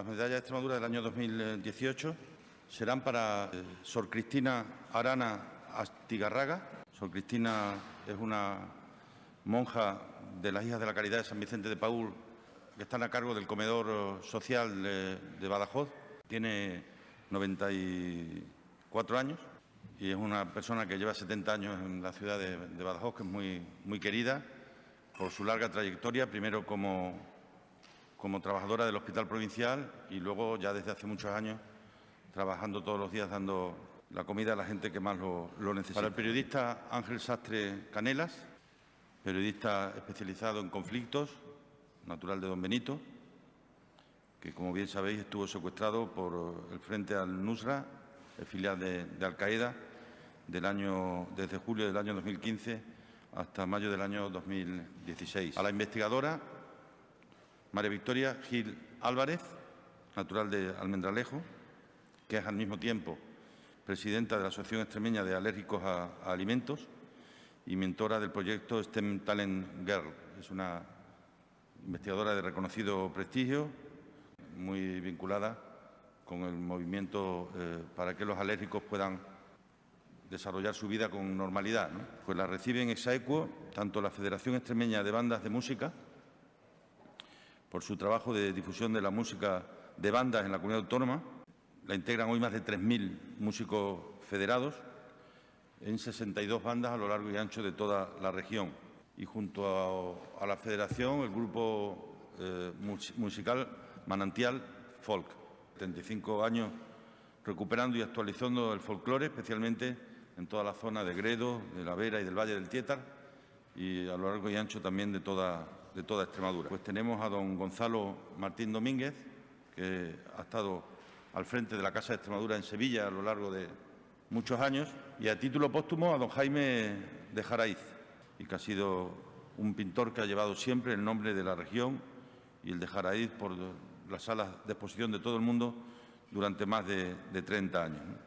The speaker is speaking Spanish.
Las medallas de Extremadura del año 2018 serán para Sor Cristina Arana Astigarraga. Sor Cristina es una monja de las Hijas de la Caridad de San Vicente de Paúl, que están a cargo del comedor social de Badajoz. Tiene 94 años y es una persona que lleva 70 años en la ciudad de Badajoz, que es muy querida por su larga trayectoria, primero como trabajadora del Hospital Provincial y luego ya desde hace muchos años trabajando todos los días dando la comida a la gente que más lo necesita. Para el periodista Ángel Sastre Canelas, periodista especializado en conflictos, natural de Don Benito, que como bien sabéis estuvo secuestrado por el Frente al-Nusra, el filial de Al-Qaeda, desde julio del año 2015 hasta mayo del año 2016. A la investigadora María Victoria Gil Álvarez, natural de Almendralejo, que es al mismo tiempo presidenta de la Asociación Extremeña de Alérgicos a Alimentos y mentora del proyecto STEM Talent Girl. Es una investigadora de reconocido prestigio, muy vinculada con el movimiento para que los alérgicos puedan desarrollar su vida con normalidad, ¿no? Pues la reciben ex aequo tanto la Federación Extremeña de Bandas de Música, por su trabajo de difusión de la música de bandas en la comunidad autónoma. La integran hoy más de 3.000 músicos federados en 62 bandas a lo largo y ancho de toda la región. Y junto a la federación, el grupo musical Manantial Folk. 75 años recuperando y actualizando el folclore, especialmente en toda la zona de Gredos, de la Vera y del Valle del Tietar, y a lo largo y ancho también de toda Extremadura. Pues tenemos a don Gonzalo Martín Domínguez, que ha estado al frente de la Casa de Extremadura en Sevilla a lo largo de muchos años, y a título póstumo a don Jaime de Jaraiz, y que ha sido un pintor que ha llevado siempre el nombre de la región y el de Jaraiz por las salas de exposición de todo el mundo durante más de 30 años, ¿no?